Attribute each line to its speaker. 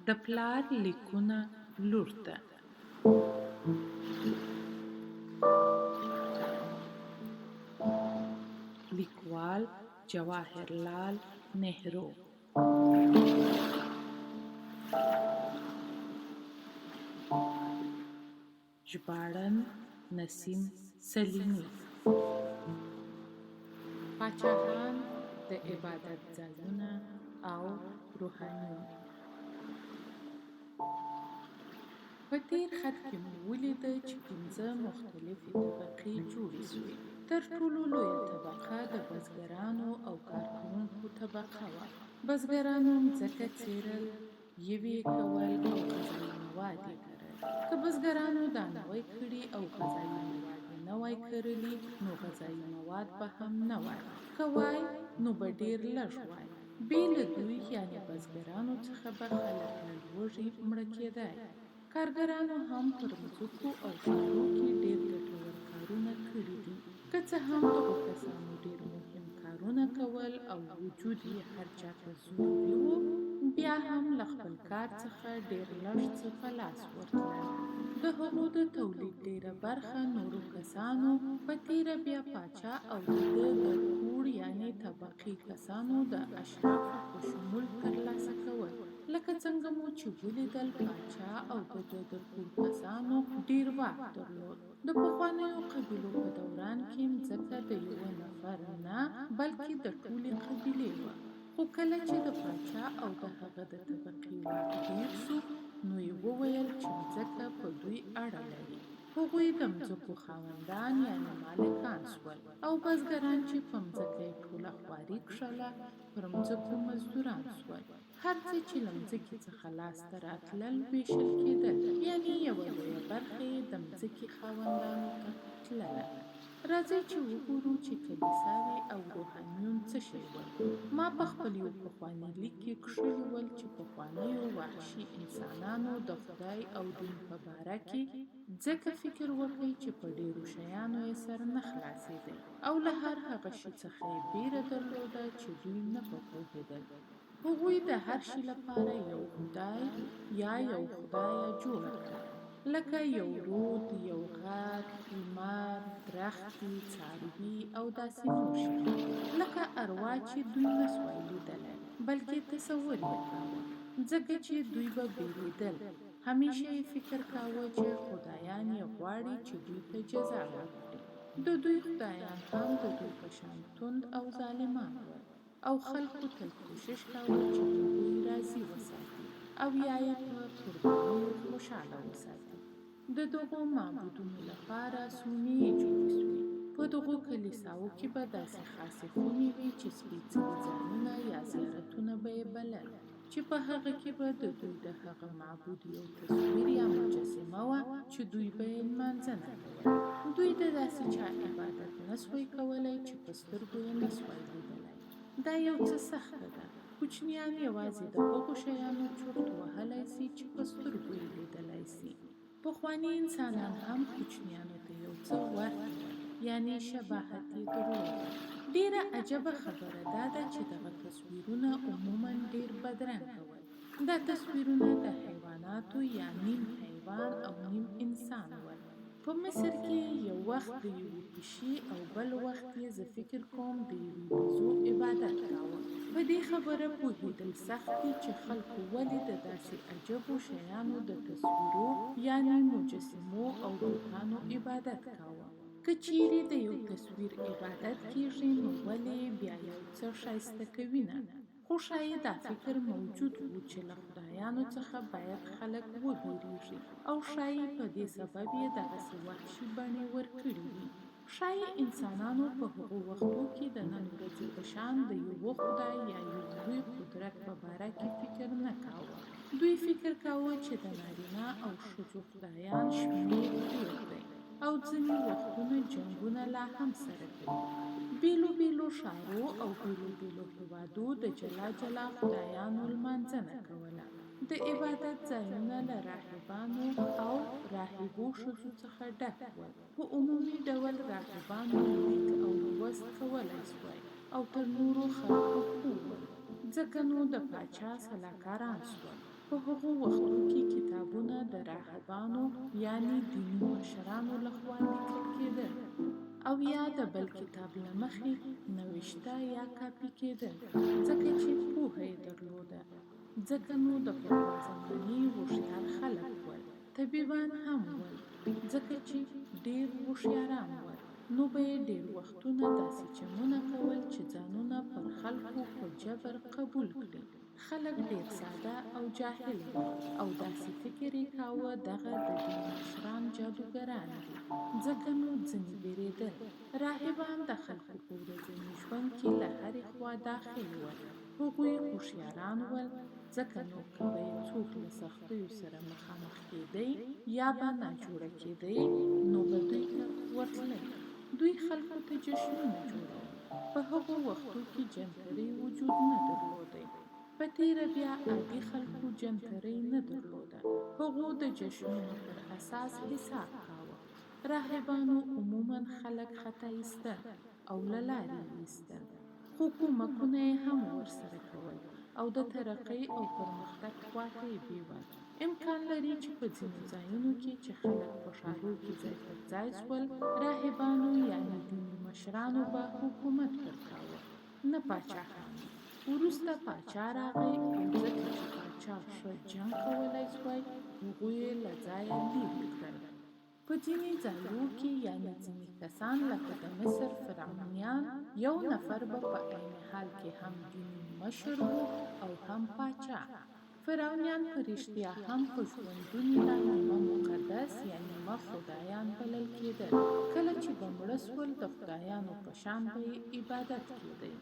Speaker 1: د پلار لیکونه لور ته. لیکوال جواهرلال نهرو. ژباړن نسیم سلیمی. پاچاهان د عبادت ځایونه او روحانیون. په تیر خط کې مو ولیده چې 5 مختلفې طبقې جوړې شوې. تر ټولو لویه طبقه د بزګرانو او کارکوونکو طبقه وه. بزګرانو ځمکه څیرل، یوې کول او غذایي مواد یې کرل. که بزګرانو دانوی کړي او غذایي مواد یې نه وای کرلي، نو غذایي مواد به هم نه وای. که وای، نو به ډیر لږ وای. بې له دوی یعنې بزګرانو څخه به خلک له لوږې مړه کېدای. کارګرانو هم پر مځکو او ښارو کې ډیر ګټور کارونه کړي دي. که څه هم دغو کسانو ډیر مهم کارونه کول او وجود یې هر چا ته ضروري و، بیا هم له خپل کار څخه ډیر لږ څه په لاس ورتلل. د هغو د تولید ډیره برخه نورو کسانو په تیره بیا پاچا او د ده د پوړ یعنې طبقې کسانو د اشرافو په شمول ترلاسه کول. لکه څنګه مو چې ولیدل، پاچا او د ده د پوړ کسانو ډیر واک درلود. د پخوانیو قبیلو په دوران کې مځکه د یوه نفر نه بلکې د ټولې قبیلې وه. خو کله چې د پاچا او د هغه د طبقې واک ډیر شو، نو یې وویل چې مځکه په دوی اړه لري. هغوی د مځکو خاوندان یعنې مالکان شول، او بزګران چې په مځکه یې ټوله خواري کښله، پر مځکو مزدوران شول. هر څه چې له مځکې څخه لاسته راتلل ویشل کېدل، یعنې یوه لویه برخه یې د مځکې خاوندانو ته تلله. راځئ چې وګورو چې کلیساوې او روحانیون څه شی ول. ما په خپل یو پخواني لیک کې کښلي ول چې پخوانیو وحشي انسانانو د خدای او دین په باره کې ځکه فکر وکړئ چې په ډیرو شیانو یې سر نه خلاصېدی، او له هر هغه شي څخه یې بیره درلوده چې دوی نه په پوهېدل. هغوی د هر شي لپاره یو خدای یا یو خدایه جوړه کړه، لکه یو رود، یو غر، لمر، درختې، څاروي او داسې نور شیان. لکه اروا چې دوی نه سوای لیدلی، بلکې تصور یې کاوه، ځکه چې دوی به بیریدل. همیشه یې فکر کاوه چې خدایان یې غواړي چې دوی ته جزا ورکړي. د دوی خدایان هم د دوی په شان توند او ظالمان ول، او خلکو تل کوشش کاوه چې هغوی راضي وساتي او یا یې په قربانیو خوشحاله وساتي. د دغو معبودونو لپاره صومعې جوړې سوې. په دغو کلیساو کې به داسې خاصې خونې وي چې سپېڅلي ځایونه یا زیارتونه به یې بلل، چې په هغه کې به د دوی د هغه معبود یو تصویر یا مجسمه وه چې دوی به یې لمانځنه کوله. دوی د داسې چا عبادت نه سوای کولی چې په سترګو یې نه سوای لیدلی. دا یو څه سخته ده. کوچنیان یوازې د هغو شیانو چرت وهلی سي چې په سترګو یې لیدلی سي. پخواني انسانان هم کوچنیانو ته یو څه ورته ول، یعنې شباهت یې درلود. ډیره عجبه خبره دا ده چې دغه تصویرونه عموماً ډیر بدرنګه ول. دا تصویرونه د حیواناتو یا نیم حیوان او نیم انسان ول. په مصر کې یو وخت د یوې پیشي او بل وخت یې زه فکر کوم د یوې بیزو عبادت کاوه. په دې خبره پوهېدل سخت دي چې خلکو ولې د داسې عجبو شیانو د تصویرو یعنې مجسمو او بوتانو عبادت کاوه. که چیرې د یو تصویر عبادت کیږي، نو ولې بیا یو څه ښایسته کوي نه؟ خو ښایي دا فکر موجود و چې له خدایانو څخه باید خلک وبېرېږي، او ښایي په دې سبب یې دغسې وحشي بڼې ورکړې وي. ښایي انسانانو په هغو وختو کې د نن ورځې په شان د یوه خدای یا یو لوی قدرت په باره کې فکر نه کاوه. دوی فکر کاوه چې د نارینه او ښځو خدایان شمېر ډېر دی، او ځینې وختونه جنګونه لا هم سره کوي. بیلو بیلو ښارو او بیلو بیلو هیوادو د جلا جلا خدایانو لمانځنه کوله. د عبادت ځایونه له راهبانو او راهبو ښځو څخه ډک ول. په عمومي ډول راهبانو لیک او لوست کولی سوای او تر نورو خلکو پوه ول، ځکه نو د پاچا سلاکاران سول. په په هغو وختو کې کتابونه د راهبانو یعنی دیني مشرانو لخوا لیکل کېدل او یا د بل کتاب له مخې نوشته یا کاپي کېدل ځکه چې پوهه یې درلوده. ځکه نو د پخوا زمانې هوښیار خلک ول. طبیبان هم ول. ځکه چې ډېر هوښیاران ول. نو به یې ډېر وختونه داسې چمونه کول چې ځانونه پر خلکو په جبر قبول کړي. خلک ډېر ساده او جاهل وو او داسې فکر یې کاوه دغه د دین مشران جادوګران دي. ځکه نو ځینې بیرېدل. راهبان د خلکو په ورځني ژوند کې له هرې خوا داخل ول. هغوی هوښیاران ول. ځکه نو که به یې څوک له سختیو سره مخامخ کېدی یا به ناجوړه کېدی نو به دوی ته ورتلل. دوی خلکو ته جشنونه جوړول. په هغو وختو کې جنتري وجود نه درلودی. په تیره بیا عادي خلکو جنتري نه درلوده. هغو د جشنونو پر اساس حساب کاوه. راهبانو عموما خلک خطا ایستل او له لارې ایستل. خو کومکونه یې هم ورسره کول او د ترقۍ او پرمختګ خواته یې بیول. امکان لري چې په ځینو ځایونو کې چې خلک په ښارو کې ځای پر ځای شول راهبانو یعنی دیني مشرانو به حکومت ورکاوه نه پاچاهانو. وروسته پاچا راغی او ځکه چې پاچا ښه جنګ کولی شوی هغوی یې له ځایه لیرې کړل. په ځینې ځایو کې یعنی ځینې کسان لکه د مصر فرعونیان یو نفر به په عین حال کې هم دیني مشر و او هم پاچا. فرعونیان په رښتیا هم په ژوندون یې نیمه مقدس یا نیمه خدایان بلل کېدل. کله چې به مړه سول د خدایانو په شان به یې عبادت کېدی.